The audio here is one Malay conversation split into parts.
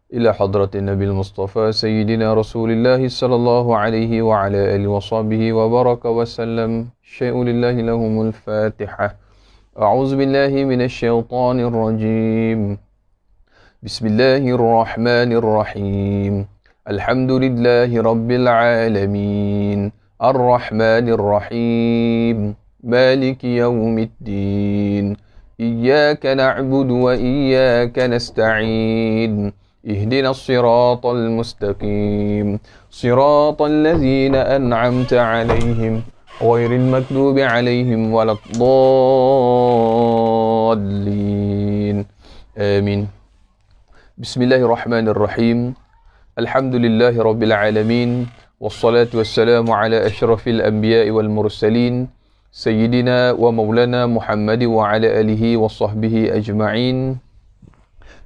إلى حضرة النبي المصطفى سيدنا رسول الله صلى الله عليه وعلى آله وصحبه وبارك وسلم. شيء لله لهم الفاتحة. أعوذ بالله من الشيطان الرجيم. بسم الله الرحمن الرحيم. الحمد لله رب العالمين الرحمن الرحيم مالك يوم الدين إياك نعبد وإياك نستعين اهدنا الصراط المستقيم صراط الذين أنعمت عليهم غير المكذوب عليهم ولا الضالين آمين. بسم الله الرحمن الرحيم. الحمد لله رب العالمين والصلاة والسلام على أشرف الأنبياء والمرسلين سيدنا ومولانا محمد وعلى آله وصحبه أجمعين.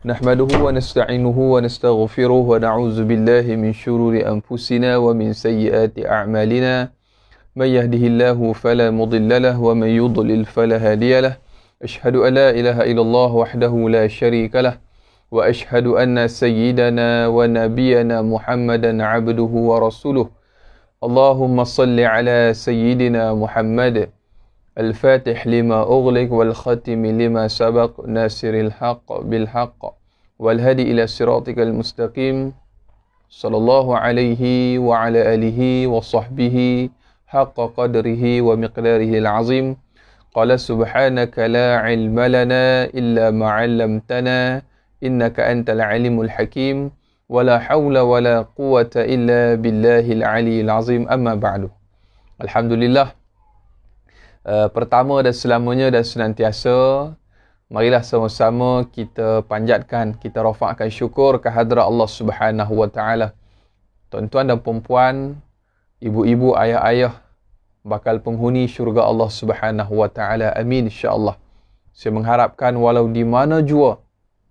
نحمده ونستعينه ونستغفره ونعوذ بالله من شرور أنفسنا ومن سيئات أعمالنا. من يهده الله فلا مضل له ومن يضلل فلا هادي له. أشهد أن لا إله إلا الله وحده لا شريك له وأشهد أن سيدنا ونبينا محمدا عبده ورسوله. اللهم صل على سيدنا محمد الفاتح لما أغلق والختم لما سبق ناصر الحق بالحق والهدي إلى صراطك المستقيم صلى الله عليه وعلى آله وصحبه حق قدره ومقداره العظيم. قال سبحانك لا علم لنا إلا ما علمتنا إنك أنت العليم الحكيم ولا حول ولا قوة إلا بالله العلي العظيم. أما بعد. Alhamdulillah, pertama dan selamanya dan senantiasa, marilah sama-sama kita panjatkan, kita rafa'kan syukur kehadrat Allah Subhanahu wa taala. Tuan-tuan dan puan-puan, ibu-ibu, ayah-ayah, bakal penghuni syurga Allah Subhanahu wa taala. Amin insya-Allah. Saya mengharapkan walau di mana jua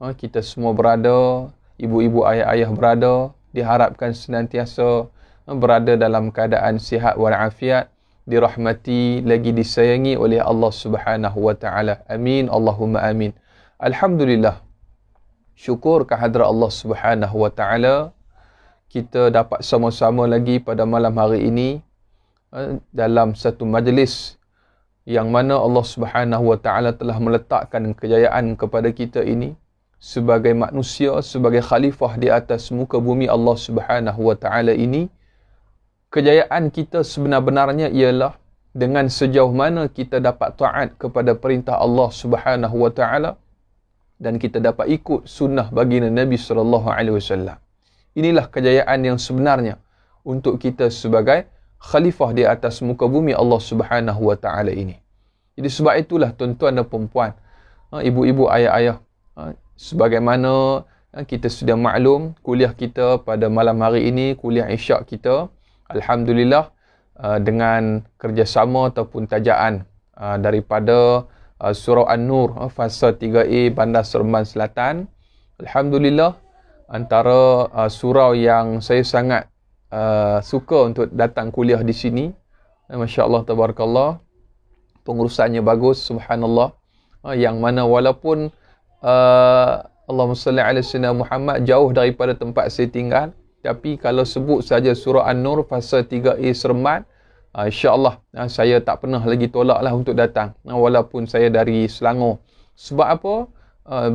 kita semua berada, ibu-ibu, ayah-ayah berada, diharapkan senantiasa berada dalam keadaan sihat walafiat, dirahmati lagi disayangi oleh Allah Subhanahu wa taala. Amin Allahumma amin. Alhamdulillah. Syukur kehadrat Allah Subhanahu wa taala, kita dapat sama-sama lagi pada malam hari ini dalam satu majlis yang mana Allah Subhanahu wa taala telah meletakkan kejayaan kepada kita ini sebagai manusia, sebagai khalifah di atas muka bumi Allah Subhanahu wa taala ini. Kejayaan kita sebenar-benarnya ialah dengan sejauh mana kita dapat taat kepada perintah Allah Subhanahu wa taala dan kita dapat ikut sunnah baginda Nabi sallallahu alaihi wasallam. Inilah kejayaan yang sebenarnya untuk kita sebagai khalifah di atas muka bumi Allah Subhanahu wa taala ini. Jadi sebab itulah tuan-tuan dan puan-puan, ibu-ibu, ayah-ayah, sebagaimana kita sudah maklum, kuliah kita pada malam hari ini, kuliah Isyak kita, Alhamdulillah, dengan kerjasama ataupun tajaan daripada Surau An-Nur, Fasa 3A Bandar Seremban Selatan. Alhamdulillah, antara surau yang saya sangat suka untuk datang kuliah di sini. Masya Allah, tabarakallah, pengurusannya bagus, subhanallah. Yang mana walaupun Allahumma salli ala sayyidina Muhammad jauh daripada tempat saya tinggal, tapi kalau sebut saja Surau An-Nur Fasa 3A Seremban, insya-Allah saya tak pernah lagi tolaklah untuk datang, walaupun saya dari Selangor. Sebab apa?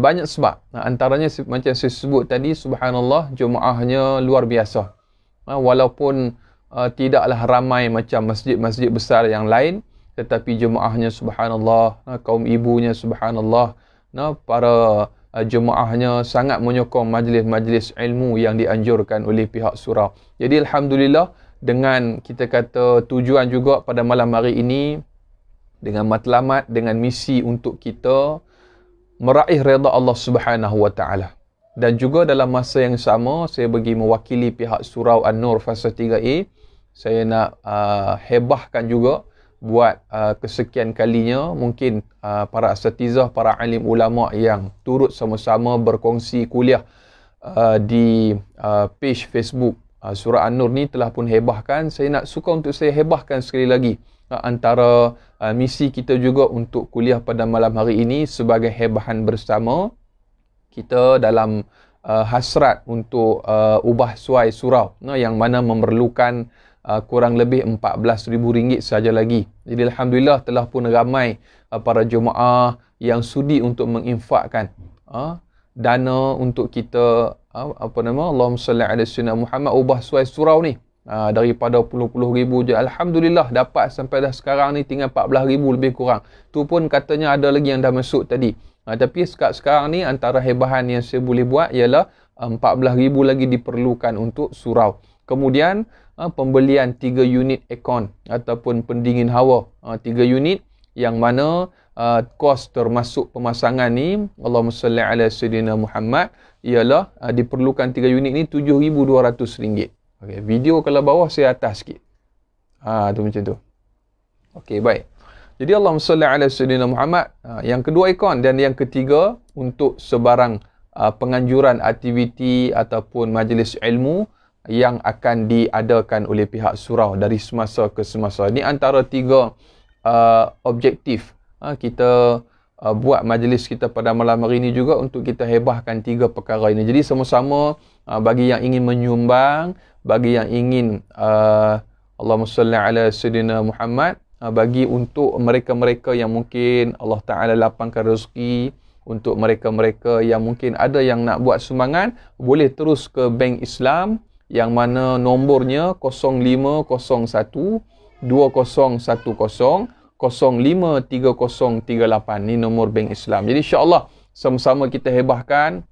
Banyak sebab. Antaranya macam saya sebut tadi, subhanallah, jemaahnya luar biasa. Walaupun tidaklah ramai macam masjid-masjid besar yang lain, tetapi jemaahnya subhanallah, kaum ibunya subhanallah, para jemaahnya sangat menyokong majlis-majlis ilmu yang dianjurkan oleh pihak surau. Jadi alhamdulillah, dengan kita kata tujuan juga pada malam hari ini, dengan matlamat, dengan misi untuk kita meraih redha Allah Subhanahu wa taala. Dan juga dalam masa yang sama, saya bagi mewakili pihak Surau An-Nur Fasa 3A, saya nak hebahkan juga buat kesekian kalinya, mungkin para asatizah, para alim ulama yang turut sama-sama berkongsi kuliah di page Facebook Surau An-Nur ni telah pun hebahkan. Saya nak suka untuk saya hebahkan sekali lagi antara misi kita juga untuk kuliah pada malam hari ini sebagai hebahan bersama kita dalam hasrat untuk ubah suai surau, yang mana memerlukan kurang lebih RM14,000 saja lagi. Jadi alhamdulillah telah pun ramai para jemaah yang sudi untuk menginfakkan dana untuk kita Allahumma salli ala sayyidina Muhammad, ubah suai surau ni. Daripada puluh-puluh ribu je, alhamdulillah dapat sampai dah sekarang ni tinggal 14,000 lebih kurang. Tu pun katanya ada lagi yang dah masuk tadi. Tapi sekarang ni antara hebahan yang saya boleh buat ialah 14,000 lagi diperlukan untuk surau. Kemudian pembelian 3 unit aircon ataupun pendingin hawa, 3 unit yang mana kos termasuk pemasangan ni, Allahumma salli ala sayyidina Muhammad, ialah diperlukan 3 unit ni RM7,200. Okay, video kalau bawah saya atas sikit. Tu macam tu. Okey, baik. Jadi Allahumma salli ala sayyidina Muhammad. Yang kedua aircon, dan yang ketiga untuk sebarang penganjuran aktiviti ataupun majlis ilmu yang akan diadakan oleh pihak surau dari semasa ke semasa. Ini antara 3 objektif kita buat majlis kita pada malam hari ini juga, untuk kita hebahkan 3 perkara ini. Jadi sama-sama bagi yang ingin menyumbang, bagi yang ingin Allahumma salli ala sayyidina Muhammad, bagi untuk mereka-mereka yang mungkin Allah Ta'ala lapangkan rezeki, untuk mereka-mereka yang mungkin ada yang nak buat sumbangan, boleh terus ke Bank Islam yang mana nombornya 0501 2010 053038. Ni nombor Bank Islam. Jadi insya-Allah sama-sama kita hebahkan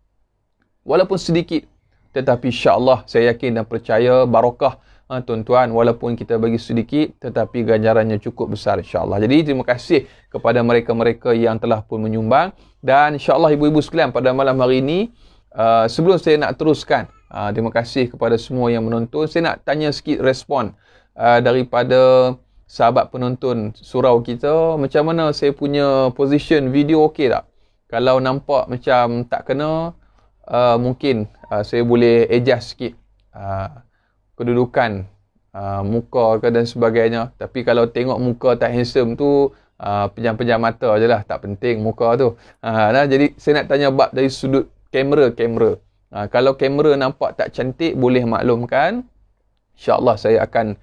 walaupun sedikit, tetapi insya-Allah saya yakin dan percaya barakah tuan-tuan, walaupun kita bagi sedikit tetapi ganjarannya cukup besar insya-Allah. Jadi terima kasih kepada mereka-mereka yang telah pun menyumbang, dan insya-Allah ibu-ibu sekalian pada malam hari ini, sebelum saya nak teruskan, terima kasih kepada semua yang menonton. Saya nak tanya sikit respon daripada sahabat penonton surau kita. Macam mana saya punya position video, okey tak? Kalau nampak macam tak kena, mungkin saya boleh adjust sikit kedudukan muka ke dan sebagainya. Tapi kalau tengok muka tak handsome tu, pejam-pejam mata je lah, tak penting muka tu. Jadi saya nak tanya bab dari sudut kamera. Kalau kamera nampak tak cantik, boleh maklumkan. InsyaAllah saya akan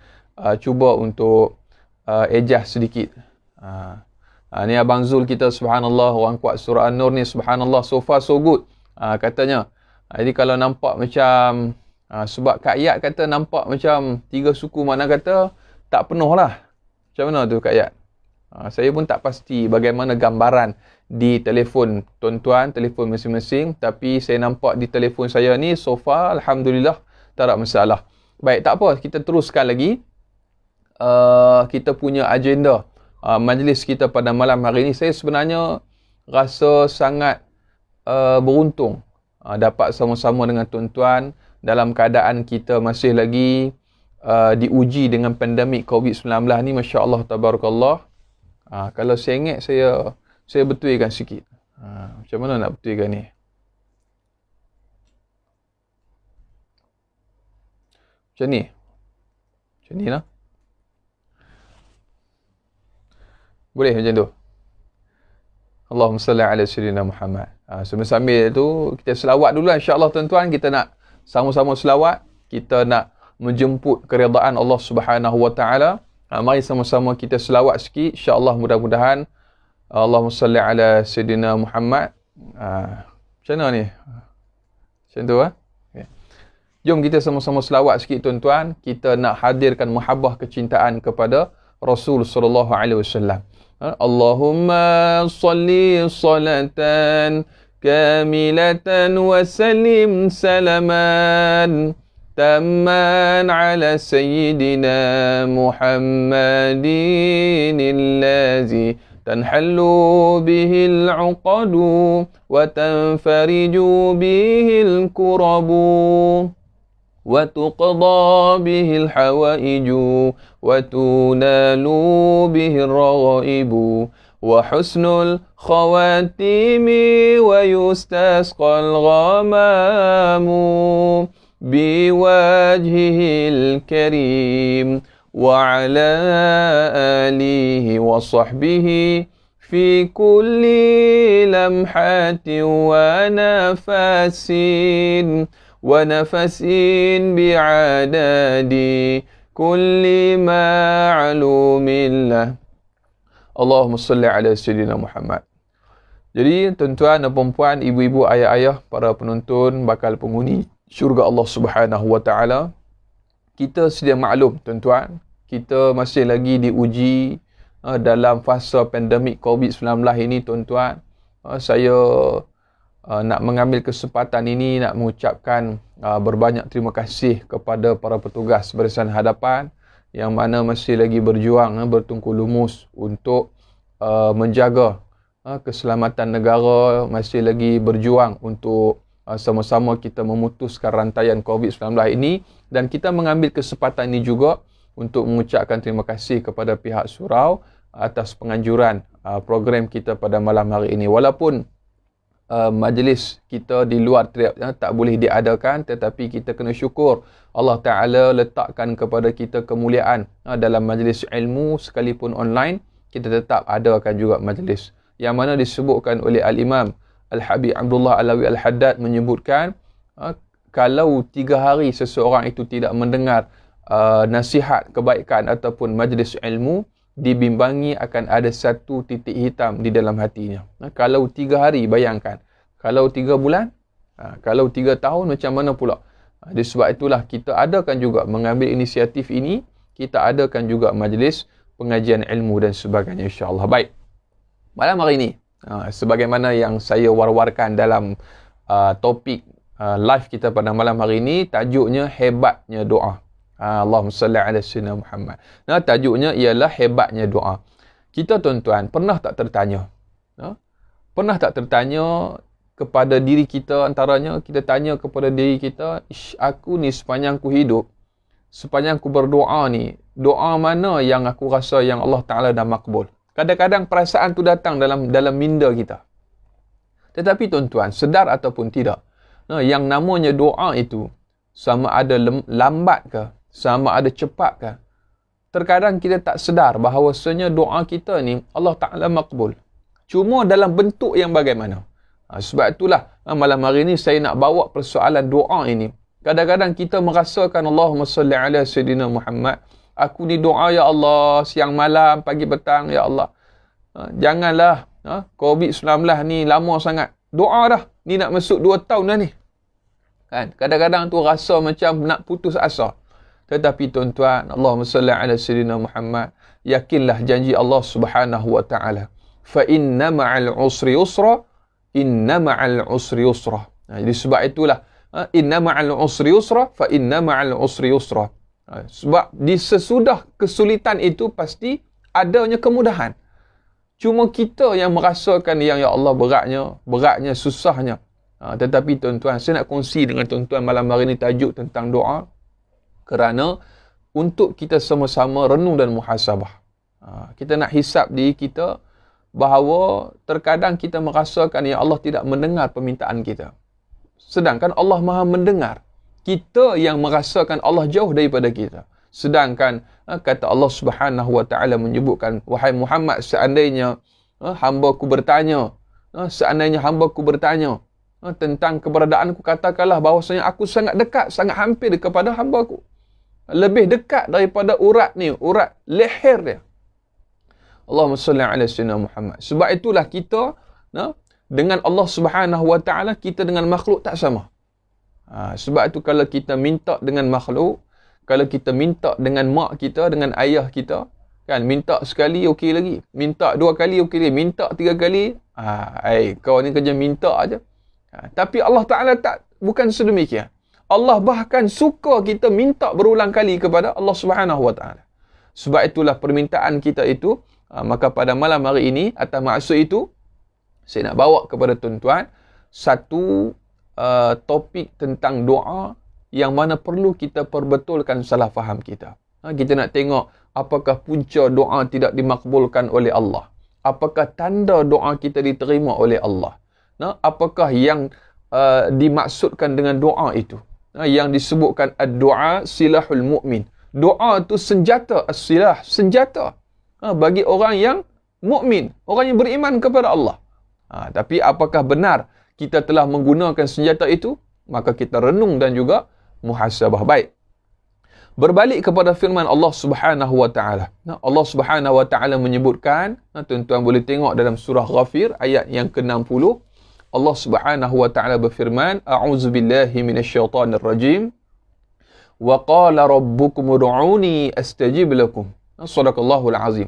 cuba untuk adjust sedikit. Ni Abang Zul kita, subhanallah, orang kuat surah An-Nur ni, subhanallah, so far so good katanya. Jadi kalau nampak macam sebab Kak Yat kata nampak macam 3 suku, mana kata tak penuh lah. Macam mana tu Kak Yat? Saya pun tak pasti bagaimana gambaran di telefon tuan-tuan, telefon masing-masing, tapi saya nampak di telefon saya ni so far alhamdulillah tak ada masalah. Baik, tak apa, kita teruskan lagi kita punya agenda majlis kita pada malam hari ini. Saya sebenarnya rasa sangat beruntung dapat sama-sama dengan tuan-tuan dalam keadaan kita masih lagi diuji dengan pandemik COVID-19 ni. Masya Allah, tabarakallah. Kalau saya ingat, saya betulkan sikit. Macam mana nak betulkan ni? Macam ni lah. Boleh macam tu? Allahumma salli ala sayyidina Muhammad. Sambil tu kita selawat dulu insya-Allah tuan-tuan. Kita nak sama-sama selawat. Kita nak menjemput keredaan Allah Subhanahu wa taala. Mari sama-sama kita selawat sikit insya-Allah, mudah-mudahan. Allahumma salli ala sayyidina Muhammad. Macam mana ni? Macam tu okay. Jom kita sama-sama selawat sikit tuan-tuan. Kita nak hadirkan mahabbah kecintaan kepada Rasul sallallahu alaihi wasallam. Allahumma salli salatan kamilatan wa sallim salaman tamman ala sayyidina Muhammadin allazi tanhallu bihil uqadu wa tanfariju bihil kurabu وتقضى به الحوائج وتنال به الرغائب وحسن الخواتيم ويستسقى الغمام بوجهه الكريم وعلى آله وصحبه في كل لمحة ونفس ونفس بعدد كل معلوم له. Allahumma salli ala Sayyidina Muhammad. Jadi tuan-tuan dan puan-puan, ibu-ibu, ayah-ayah, para penonton, bakal penghuni syurga Allah Subhanahu wa taala, kita sedia maklum tuan-tuan, kita masih lagi diuji dalam fasa pandemik COVID-19 ini tuan-tuan. Saya nak mengambil kesempatan ini nak mengucapkan berbanyak terima kasih kepada para petugas barisan hadapan yang mana masih lagi berjuang bertungku lumus untuk menjaga keselamatan negara, masih lagi berjuang untuk sama-sama kita memutuskan rantaian COVID-19 ini, dan kita mengambil kesempatan ini juga untuk mengucapkan terima kasih kepada pihak surau atas penganjuran program kita pada malam hari ini. Walaupun majlis kita di luar tak boleh diadakan, tetapi kita kena syukur Allah Ta'ala letakkan kepada kita kemuliaan dalam majlis ilmu sekalipun online, kita tetap adakan juga majlis yang mana disebutkan oleh Al-Imam Al-Habib Abdullah Alawi Al-Haddad menyebutkan kalau 3 hari seseorang itu tidak mendengar nasihat kebaikan ataupun majlis ilmu, dibimbangi akan ada satu titik hitam di dalam hatinya. Kalau 3 hari, bayangkan. Kalau 3 bulan, kalau 3 tahun, macam mana pula? Disebab itulah kita adakan juga mengambil inisiatif ini, kita adakan juga majlis pengajian ilmu dan sebagainya, insya-Allah. Baik. Malam hari ini, sebagaimana yang saya war-warkan dalam topik live kita pada malam hari ini, tajuknya hebatnya doa. Allahumma salli ala Sayyidina Muhammad. Nah, tajuknya ialah hebatnya doa. Kita tuan-tuan, pernah tak tertanya? Pernah tak tertanya kepada diri kita, antaranya kita tanya kepada diri kita, aku ni sepanjang aku hidup, sepanjang aku berdoa ni, doa mana yang aku rasa yang Allah Ta'ala dah makbul? Kadang-kadang perasaan tu datang dalam minda kita. Tetapi tuan-tuan, sedar ataupun tidak, yang namanya doa itu, sama ada lambat ke, sama ada cepat ke, terkadang kita tak sedar bahawasanya doa kita ni Allah Ta'ala makbul. Cuma dalam bentuk yang bagaimana? Sebab itulah malam hari ini saya nak bawa persoalan doa ini. Kadang-kadang kita merasakan Allahumma salli ala Sayyidina Muhammad, aku ni doa ya Allah siang malam, pagi petang ya Allah. Janganlah COVID-19 ni lama sangat. Doa dah. Ni nak masuk 2 tahun dah ni. Kan? Kadang-kadang tu rasa macam nak putus asa. Tetapi tuan-tuan, Allahumma salli ala Sayyidina Muhammad, yakinlah janji Allah Subhanahu wa taala. Fa inna ma'al usri yusra, inna ma'al usri yusra. Jadi sebab itulah inna ma'al usri yusra, fa inna ma'al usri yusra. Sebab di sesudah kesulitan itu pasti adanya kemudahan. Cuma kita yang merasakan yang ya Allah beratnya, susahnya. Tetapi tuan-tuan, saya nak kongsi dengan tuan-tuan malam hari ini tajuk tentang doa, kerana untuk kita sama-sama renung dan muhasabah. Kita nak hisap diri kita bahawa terkadang kita merasakan yang Allah tidak mendengar permintaan kita. Sedangkan Allah Maha mendengar. Kita yang merasakan Allah jauh daripada kita. Sedangkan kata Allah Subhanahu wa taala menyebutkan, wahai Muhammad, seandainya hamba-Ku bertanya, tentang keberadaanku, katakanlah bahawasanya aku sangat dekat, sangat hampir kepada hamba-Ku. Lebih dekat daripada urat leher dia. Allahumma salli ala Sayyidina Muhammad. Sebab itulah kita dengan Allah Subhanahu wa taala, kita dengan makhluk tak sama. Sebab itu kalau kita minta dengan makhluk, kalau kita minta dengan mak kita, dengan ayah kita, kan, minta sekali okey lagi, minta 2 kali okey lagi, minta 3 kali, kau ni kerja minta aja. Tapi Allah Ta'ala bukan sedemikian. Allah bahkan suka kita minta berulang kali kepada Allah Subhanahu wa taala. Sebab itulah permintaan kita itu, maka pada malam hari ini atas maksud itu, saya nak bawa kepada tuan-tuan satu topik tentang doa yang mana perlu kita perbetulkan salah faham kita. Kita nak tengok apakah punca doa tidak dimakbulkan oleh Allah. Apakah tanda doa kita diterima oleh Allah. Apakah yang dimaksudkan dengan doa itu. Yang disebutkan ad-du'a silahul mu'min. Doa itu senjata, as-silah, senjata. Bagi orang yang mukmin, orang yang beriman kepada Allah. Tapi apakah benar kita telah menggunakan senjata itu? Maka kita renung dan juga muhasabah. Baik. Berbalik kepada firman Allah Subhanahu wa taala. Allah Subhanahu wa taala menyebutkan, tuan-tuan boleh tengok dalam surah Ghafir ayat yang ke-60. Allah Subhanahu wa taala berfirman, a'udzubillahi minasyaitonir rajim. Wa qala rabbukum ud'uni astajib lakum. Shadaqallahul azim.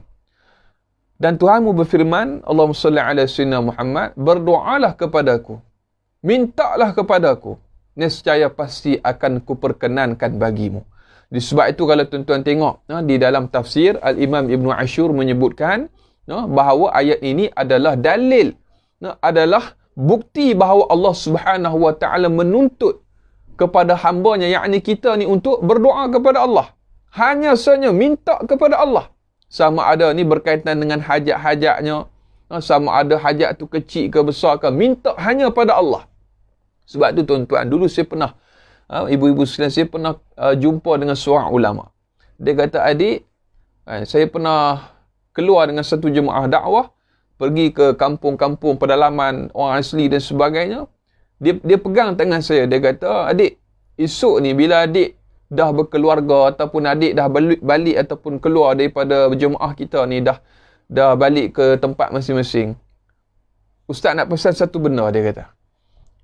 Dan Tuhanmu berfirman, Allahumma salli ala sayyidina Muhammad, berdoalah kepadaku, mintalah kepadaku, nescaya pasti akan kuperkenankan bagimu. Sebab itu kalau tuan-tuan tengok di dalam tafsir, Al-Imam Ibn Ashur menyebutkan bahawa ayat ini adalah dalil, adalah bukti bahawa Allah Subhanahu wa taala menuntut kepada hamba-Nya, yakni kita ni, untuk berdoa kepada Allah. Hanya saja minta kepada Allah. Sama ada ni berkaitan dengan hajat-hajatnya, sama ada hajat tu kecil ke besar ke, minta hanya pada Allah. Sebab tu tuan-tuan, dulu saya pernah, ibu-ibu sekalian, saya pernah jumpa dengan seorang ulama. Dia kata, adik, saya pernah keluar dengan satu jemaah dakwah, pergi ke kampung-kampung pedalaman orang asli dan sebagainya. Dia pegang tangan saya. Dia kata, adik, esok ni bila adik dah berkeluarga ataupun adik dah balik ataupun keluar daripada jemaah kita ni, dah balik ke tempat masing-masing, Ustaz nak pesan satu benda, dia kata.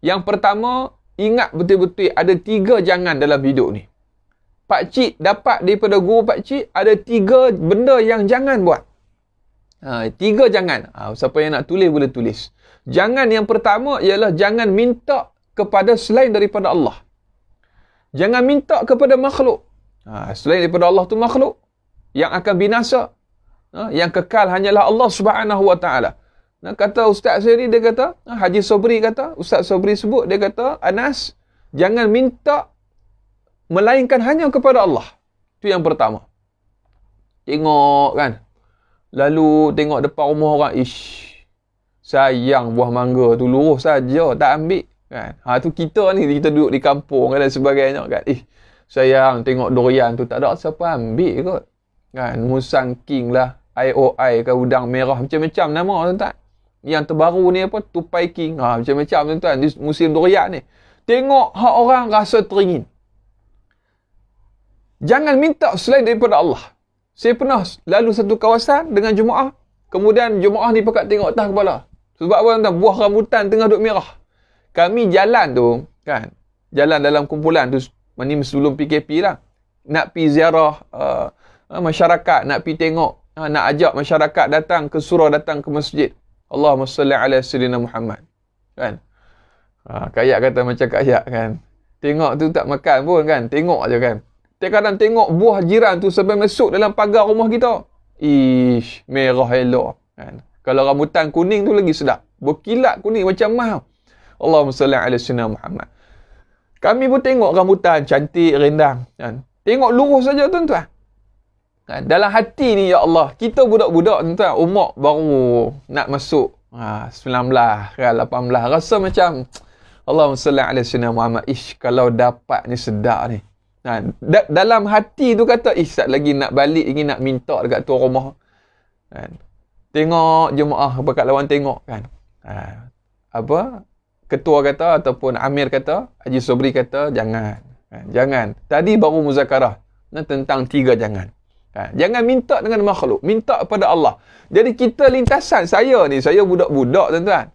Yang pertama, ingat betul-betul ada 3 jangan dalam hidup ni. Pakcik dapat daripada guru pakcik, ada 3 benda yang jangan buat. 3 jangan. Siapa yang nak tulis boleh tulis. Jangan yang pertama ialah jangan minta kepada selain daripada Allah. Jangan minta kepada makhluk. Selain daripada Allah tu makhluk yang akan binasa. Yang kekal hanyalah Allah Subhanahu wa taala. Kata ustaz saya ni, dia kata, Haji Sobri kata, Ustaz Sobri sebut, dia kata, Anas, jangan minta melainkan hanya kepada Allah. Itu yang pertama. Tengok kan. Lalu tengok depan rumah orang, sayang buah mangga tu, lurus saja, tak ambil. Kan? Tu kita ni, kita duduk di kampung dan sebagainya kan. Sayang tengok durian tu, tak ada siapa ambil kot. Kan? Musang king lah, IOI ke, udang merah, macam-macam nama tuan-tuan. Yang terbaru ni apa, tupai king. Macam-macam tuan-tuan, di musim durian ni. Tengok hak orang rasa teringin. Jangan minta selain daripada Allah. Saya pernah lalu satu kawasan dengan jemaah. Kemudian jemaah ni pekat tengok atas kepala. Sebab apa tuan-tuan? Buah rambutan tengah duk merah. Kami jalan tu, kan, jalan dalam kumpulan tu, ni sebelum PKP lah, nak pi ziarah masyarakat, nak pi tengok, nak ajak masyarakat datang ke surau, datang ke masjid. Allahumma salli ala sayyidina Muhammad. Kan? Kayak kata macam kayak kan. Tengok tu tak makan pun kan, tengok aja kan. Kadang tengok buah jiran tu sampai masuk dalam pagar rumah kita. Merah elok kan. Kalau rambutan kuning tu lagi sedap. Berkilat kuning macam emas. Allahumma salli ala sayyidina Muhammad. Kami pun tengok rambutan cantik, rendang kan. Tengok lurus saja tuan-tuan. Kan? Dalam hati ni, ya Allah, kita budak-budak tuan-tuan, umur baru nak masuk 19 kan, 18, rasa macam Allahumma salli ala sayyidina Muhammad. Kalau dapat ni sedap ni. Dalam hati tu kata, sat lagi nak balik lagi, nak minta dekat tuan rumah. Kan? Tengok jemaah dekat lawan tengok kan. Ketua kata ataupun Amir kata, Haji Sobri kata, jangan. Jangan. Tadi baru muzakarah tentang 3 jangan. Jangan minta dengan makhluk. Minta kepada Allah. Jadi kita lintasan, saya budak-budak tuan-tuan.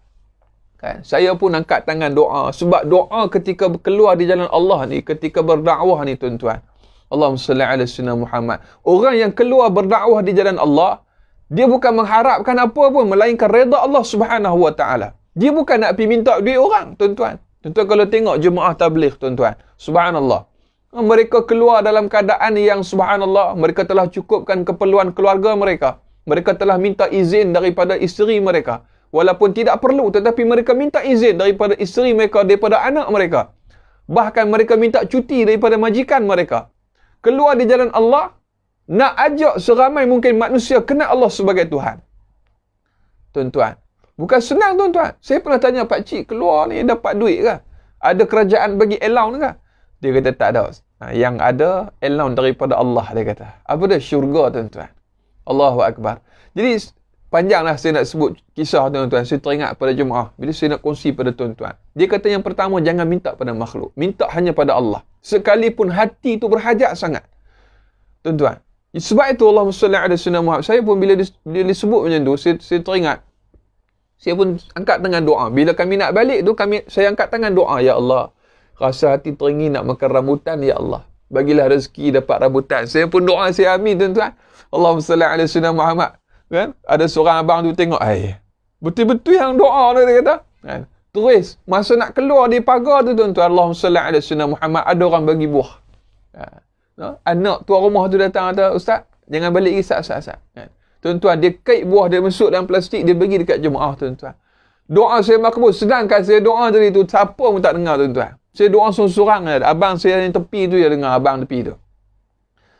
Saya pun angkat tangan doa. Sebab doa ketika keluar di jalan Allah ni, ketika berdakwah ni tuan-tuan. Allahumma salli ala sayyidina Muhammad. Orang yang keluar berdakwah di jalan Allah, dia bukan mengharapkan apa pun melainkan redha Allah Subhanahu wa taala. Dia bukan nak pergi minta duit orang, tuan-tuan. Tuan-tuan kalau tengok jemaah tabligh, tuan-tuan, subhanallah. Mereka keluar dalam keadaan yang subhanallah, mereka telah cukupkan keperluan keluarga mereka. Mereka telah minta izin daripada isteri mereka. Walaupun tidak perlu, tetapi mereka minta izin daripada isteri mereka, daripada anak mereka. Bahkan mereka minta cuti daripada majikan mereka. Keluar di jalan Allah, nak ajak seramai mungkin manusia kenal Allah sebagai Tuhan. Tuan-tuan, bukan senang tuan-tuan. Saya pernah tanya pakcik, keluar ni dapat duit ke? Ada kerajaan bagi allowance ke? Dia kata tak ada. Yang ada allowance daripada Allah, dia kata. Apa dia? Syurga tuan-tuan. Allahu Akbar. Jadi Panjanglah saya nak sebut kisah tuan-tuan. Saya teringat pada jemaah. Bila saya nak kongsi pada tuan-tuan. Dia kata yang pertama, jangan minta pada makhluk. Minta hanya pada Allah. Sekalipun hati itu berhajat sangat. Tuan-tuan. Sebab itu Allahumma salli ala sayyidina Muhammad. Saya pun bila disebut macam tu, saya teringat. Saya pun angkat tangan doa. Bila kami nak balik tu, saya angkat tangan doa. Ya Allah, rasa hati teringin nak makan rambutan. Ya Allah, bagilah rezeki dapat rambutan. Saya pun doa, saya amin tuan-tuan. Allahumma salli ala sayyidina Muhammad. Kan? Ada seorang abang tu tengok, betul-betul yang doa tu, dia kata. Kan? Terus, masa nak keluar di pagar tu tuan-tuan, Allahumma salli ala sayyidina Muhammad, ada orang bagi buah. Anak tuan rumah tu datang, kata, Ustaz, jangan balik lagi, Ustaz. Kan? Tuan-tuan, dia kait buah, dia masuk dalam plastik, dia bagi dekat jemaah tuan-tuan. Doa saya makbul, sedangkan saya doa tadi tu, siapa pun tak dengar tuan-tuan. Saya doa seorang-seorang, abang saya yang tepi tu, dia dengar abang tepi tu.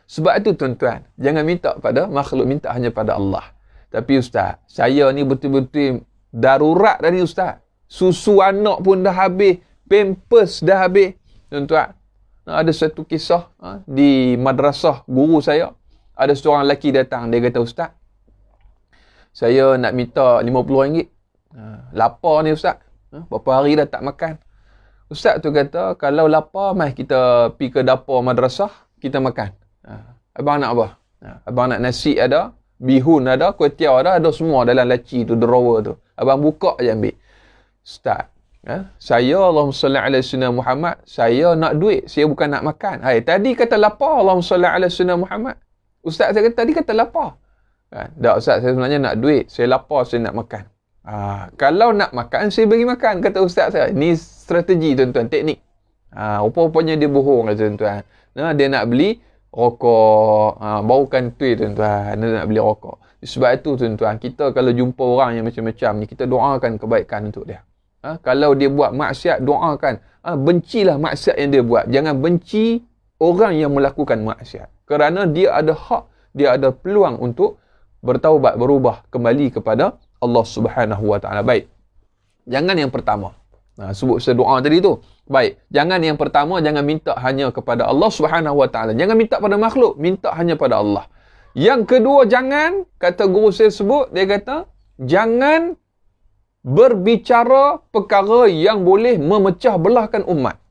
Sebab itu tuan-tuan, jangan minta pada makhluk, minta hanya pada Allah. Tapi Ustaz, saya ni betul-betul darurat tadi Ustaz. Susu anak pun dah habis, pampers dah habis. Tuan-tuan, ada satu kisah di madrasah guru saya. Ada seorang lelaki datang, dia kata, Ustaz, saya nak minta RM50. Lapar ni Ustaz. Berapa hari dah tak makan. Ustaz tu kata, kalau lapar, mari kita pergi ke dapur madrasah, kita makan. Abang nak apa? Abang nak nasi ada, bihun ada, kuih tiaw ada semua dalam laci tu, drawer tu. Abang buka je ambil. Ustaz, saya Allahumma salli ala sayyidina Muhammad, saya nak duit, saya bukan nak makan. Tadi kata lapar, Allahumma salli ala sayyidina Muhammad. Ustaz saya kata, tadi kata lapar. Tak Ustaz, saya sebenarnya nak duit, saya lapar, saya nak makan. Kalau nak makan, saya bagi makan, kata Ustaz saya. Ni strategi tuan-tuan, teknik. Rupa-rupanya dia bohong tuan-tuan. Dia nak beli rokok, barukan tu tuan-tuan, dia nak beli rokok. Sebab itu tuan-tuan, kita kalau jumpa orang yang macam-macam ni, kita doakan kebaikan untuk dia. Kalau dia buat maksiat, doakan. Bencilah maksiat yang dia buat. Jangan benci orang yang melakukan maksiat. Kerana dia ada hak, dia ada peluang untuk bertaubat, berubah kembali kepada Allah Subhanahu Wa Taala. Baik. Jangan yang pertama. Sebut sedoa tadi tu. Baik, jangan yang pertama, jangan minta hanya kepada Allah Subhanahu Wa Taala. Jangan minta pada makhluk, minta hanya pada Allah. Yang kedua, jangan, kata guru saya sebut, dia kata, jangan berbicara perkara yang boleh memecah belahkan umat.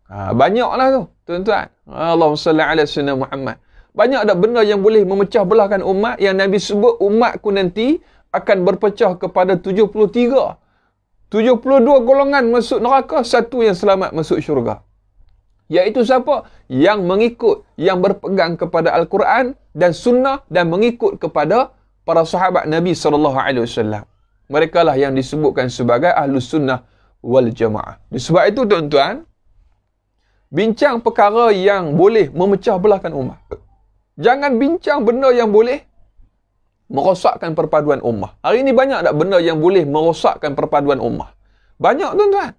Banyaklah tu, tuan-tuan. Allahumma salli ala sayyidina Muhammad. Banyak ada benda yang boleh memecah belahkan umat, yang Nabi sebut umatku nanti akan berpecah kepada 73. 72 golongan masuk neraka, satu yang selamat masuk syurga. Iaitu siapa? Yang mengikut, yang berpegang kepada Al-Quran dan Sunnah dan mengikut kepada para sahabat Nabi SAW. Mereka lah yang disebutkan sebagai Ahlus Sunnah wal Jamaah. Sebab itu tuan-tuan, bincang perkara yang boleh memecah belahkan umat. Jangan bincang benda yang boleh merosakkan perpaduan ummah. Hari ini banyak tak benda yang boleh merosakkan perpaduan ummah? Banyak tuan-tuan.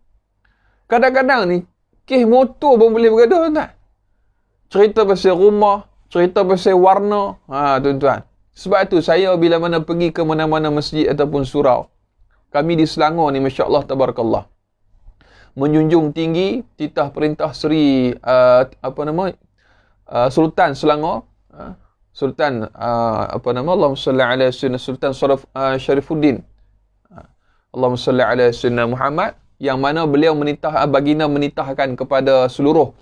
Kadang-kadang ni, kes motor pun boleh bergaduh tuan-tuan. Cerita pasal rumah, cerita pasal warna. Tuan-tuan. Sebab itu saya bila mana pergi ke mana-mana masjid ataupun surau, kami di Selangor ni, Masya Allah, Tabarakallah, menjunjung tinggi titah perintah Seri Sultan Selangor, Sultan Allahumma salli ala sayyidina Sultan Syarifuddin, Allahumma salli ala sayyidina Muhammad, yang mana beliau baginda menitahkan kepada seluruh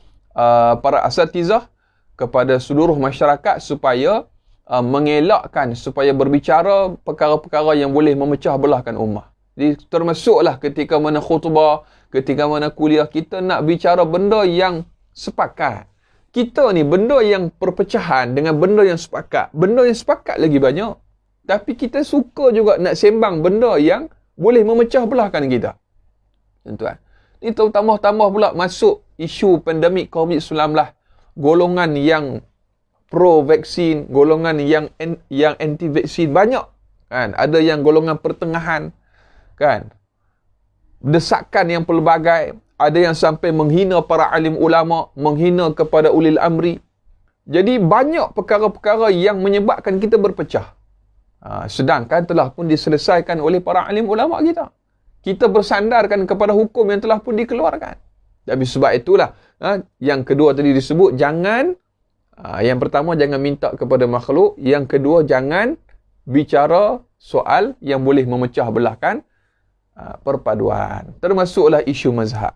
para asatizah, kepada seluruh masyarakat supaya mengelakkan, supaya berbicara perkara-perkara yang boleh memecah belahkan ummah. Jadi termasuklah ketika mana khutbah, ketika mana kuliah, kita nak bicara benda yang sepakat. Kita ni benda yang perpecahan dengan benda yang sepakat. Benda yang sepakat lagi banyak. Tapi kita suka juga nak sembang benda yang boleh memecah belahkan kita. Tuan-tuan. Ini tambah-tambah pula masuk isu pandemik COVID-19. Golongan yang pro-vaksin, golongan yang anti-vaksin, banyak. Kan? Ada yang golongan pertengahan. Kan? Desakan yang pelbagai. Ada yang sampai menghina para alim ulama, menghina kepada ulil amri. Jadi banyak perkara-perkara yang menyebabkan kita berpecah. Sedangkan telah pun diselesaikan oleh para alim ulama kita. Kita bersandarkan kepada hukum yang telah pun dikeluarkan. Tapi sebab itulah, yang kedua tadi disebut, jangan, yang pertama jangan minta kepada makhluk, yang kedua jangan bicara soal yang boleh memecah belahkan perpaduan. Termasuklah isu mazhab.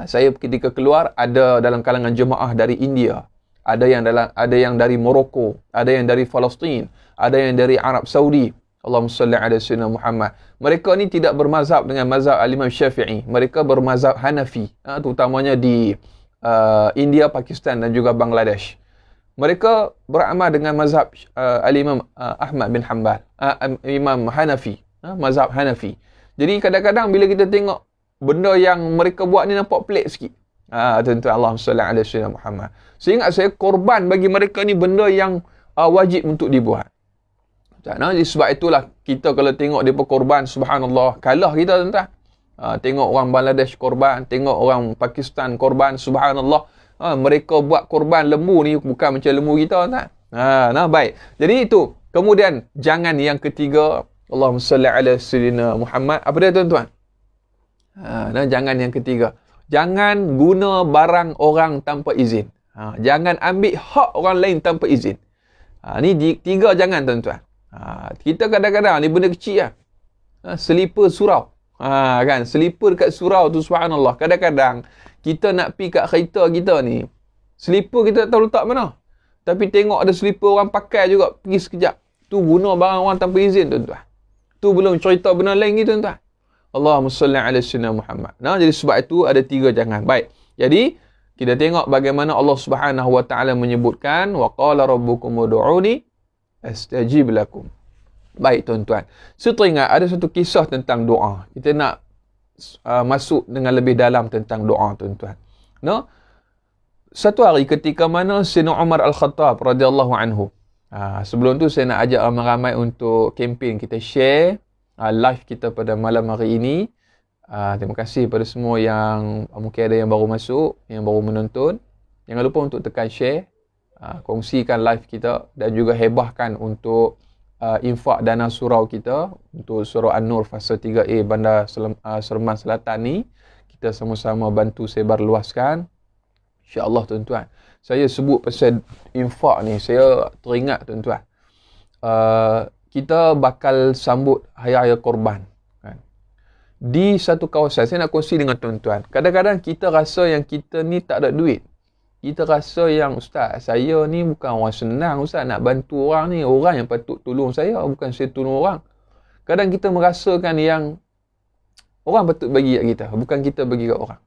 Saya ketika keluar, ada dalam kalangan jemaah dari India, ada yang dari Morocco, ada yang dari Palestin, ada yang dari Arab Saudi. Allahumma salli ala sayyidina Muhammad. Mereka ni tidak bermazhab dengan mazhab al-Imam Syafi'i. Mereka bermazhab Hanafi, terutamanya di India, Pakistan dan juga Bangladesh. Mereka beramal dengan mazhab al-Imam Ahmad bin Hanbal, Imam Hanafi, mazhab Hanafi. Jadi kadang-kadang bila kita tengok benda yang mereka buat ni nampak pelik sikit. Tuan-tuan, Allahumma salli ala sayyidina Muhammad. Seingat saya, korban bagi mereka ni benda yang wajib untuk dibuat. Jadi sebab itulah kita kalau tengok mereka korban, subhanallah, kalah kita, tuan-tuan. Tengok orang Bangladesh korban, tengok orang Pakistan korban, subhanallah. Mereka buat korban lembu ni bukan macam lembu kita, tuan-tuan. Baik. Jadi itu. Kemudian jangan yang ketiga, Allahumma salli ala sayyidina Muhammad. Apa dia, tuan-tuan? Jangan yang ketiga. Jangan guna barang orang tanpa izin. Jangan ambil hak orang lain tanpa izin. Ni tiga jangan, tuan-tuan. Kita kadang-kadang ni benda kecil lah. Selipar surau. Kan, selipar dekat surau tu, subhanallah. Kadang-kadang kita nak pergi kat kereta kita ni, selipar kita tak tahu letak mana. Tapi tengok ada selipar orang pakai juga, pergi sekejap. Tu guna barang orang tanpa izin, tuan-tuan. Tu belum cerita benda lain ni, tuan-tuan. Allahumma salli ala sayyidina Muhammad. Jadi sebab itu ada tiga jangan. Baik. Jadi kita tengok bagaimana Allah Subhanahu wa taala menyebutkan wa qala rabbukum ud'uni astajib lakum. Baik, tuan-tuan. Seteringat ada satu kisah tentang doa. Kita nak masuk dengan lebih dalam tentang doa, tuan-tuan. Satu hari ketika mana Sayyidina Umar Al-Khattab radhiyallahu anhu. Sebelum tu saya nak ajak ramai-ramai untuk kempen kita share live kita pada malam hari ini. Terima kasih pada semua yang mungkin ada yang baru masuk, yang baru menonton. Jangan lupa untuk tekan share, kongsikan live kita dan juga hebahkan untuk infak dana surau kita untuk surau An-Nur fasa 3A Bandar Seremban Selatan ni. Kita sama-sama bantu sebar luaskan, insya-Allah, tuan-tuan. Saya sebut pasal infak ni, saya teringat, tuan-tuan, kita bakal sambut Hari Raya Korban kan, di satu kawasan. Saya nak kongsi dengan tuan-tuan. Kadang-kadang kita rasa yang kita ni tak ada duit. Kita rasa yang, Ustaz, saya ni bukan orang senang, Ustaz, nak bantu orang ni. Orang yang patut tolong saya, bukan saya tolong orang. Kadang kita merasakan yang orang patut bagi kat kita, bukan kita bagi kat orang.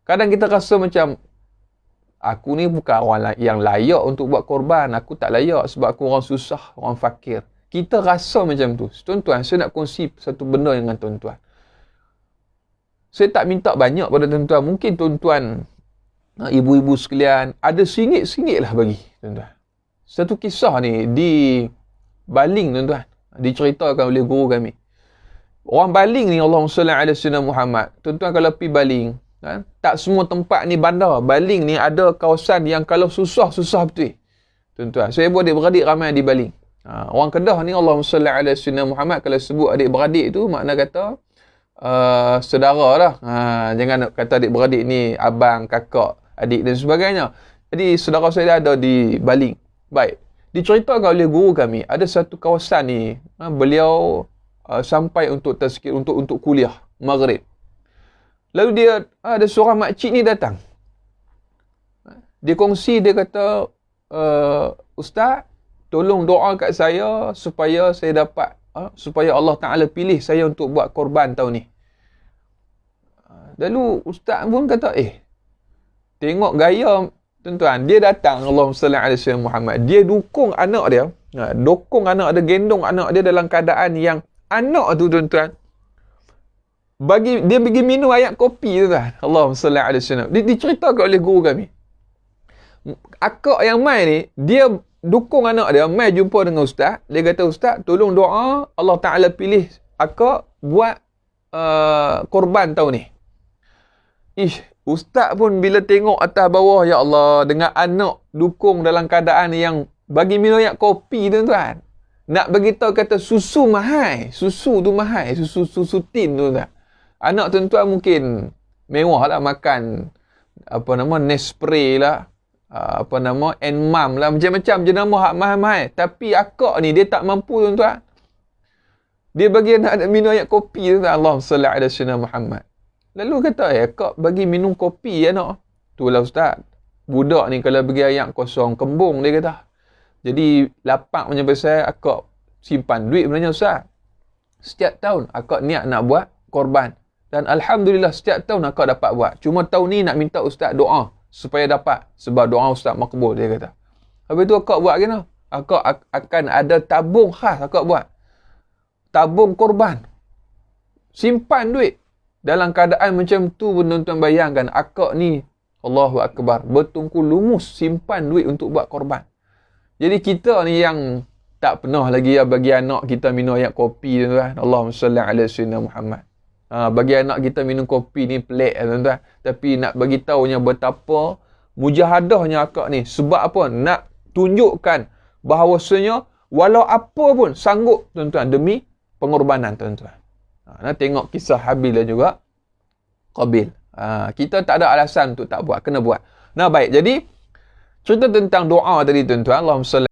Kadang kita rasa macam, aku ni bukan orang yang layak untuk buat korban. Aku tak layak sebab aku orang susah, orang fakir. Kita rasa macam tu. Tuan-tuan, saya nak kongsi satu benda dengan tuan-tuan. Saya tak minta banyak pada tuan-tuan. Mungkin tuan-tuan, ibu-ibu sekalian, ada RM1 lah bagi, tuan-tuan. Satu kisah ni di Baling, tuan-tuan, diceritakan oleh guru kami. Orang Baling ni, Allahumma salli ala sayyidina Muhammad. Tuan-tuan kalau pergi Baling, kan, tak semua tempat ni bandar. Baling ni ada kawasan yang kalau susah-susah betul, tuan-tuan. Saya buat adik-beradik ramai di Baling. Orang Kedah ni, Allahumma salli ala sayyidina Muhammad, kalau sebut adik-beradik tu, makna kata saudara lah. Jangan kata adik-beradik ni abang, kakak, adik dan sebagainya. Jadi saudara saya ada di Baling. Baik, diceritakan oleh guru kami, ada satu kawasan ni, beliau sampai untuk tazkir, untuk kuliah maghrib. Lalu dia ada seorang makcik ni datang. Dia kongsi, dia kata, Ustaz, tolong doa kat saya supaya saya dapat, supaya Allah Ta'ala pilih saya untuk buat korban tahun ni. Lalu Ustaz pun kata, tengok gaya, tuan-tuan. Dia datang, Allahumma salli ala sayyidina Muhammad. Dia dukung anak dia. Dia gendong anak dia dalam keadaan yang anak tu, tuan-tuan, dia bagi minum ayat kopi, tuan-tuan. Allahumma salli ala sayyidina. Diceritakan oleh guru kami. Akak yang mai ni, dia dukung anak dia, mai jumpa dengan Ustaz. Dia kata, Ustaz, tolong doa Allah Ta'ala pilih akak buat korban tahun ni. Ustaz pun bila tengok atas bawah, ya Allah, dengan anak dukung dalam keadaan yang bagi minum ayat kopi, tuan-tuan. Nak beritahu kata susu mahal. Susu tu mahal. Susu tin, tuan-tuan. Anak tuan-tuan mungkin mewah lah makan, Nesspray lah, enmam lah, macam-macam jenama hak mahal-mahal. Tapi akak ni dia tak mampu tuan-tuan. Dia bagi anak minum air kopi tuan-tuan. Allahumma salli ala sayyidina Muhammad. Lalu kata, akak bagi minum kopi anak. Itulah ustaz. Budak ni kalau bagi air kosong kembung dia kata. Jadi lapak macam pasal akak simpan duit sebenarnya ustaz. Setiap tahun akak niat nak buat korban. Dan alhamdulillah setiap tahun akak dapat buat. Cuma tahun ni nak minta ustaz doa supaya dapat. Sebab doa ustaz makbul dia kata. Habis tu akak buat kena. Akak akan ada tabung khas akak buat. Tabung korban. Simpan duit. Dalam keadaan macam tu pun tuan-tuan bayangkan akak ni Allahu Akbar. Bertungku lumus simpan duit untuk buat korban. Jadi kita ni yang tak pernah lagi bagi anak kita minum air kopi tuan-tuan. Allahumma salli ala sayyidina Muhammad. Bagi anak kita minum kopi ni pelik tuan-tuan. Tapi nak bagi tahunya betapa mujahadahnya akak ni. Sebab apa? Nak tunjukkan bahawasanya walau apa pun sanggup tuan-tuan demi pengorbanan tuan-tuan. Nak tengok kisah Habil dan juga Qabil. Kita tak ada alasan untuk tak buat. Kena buat. Nah baik. Jadi cerita tentang doa tadi tuan-tuan. Allahumma salli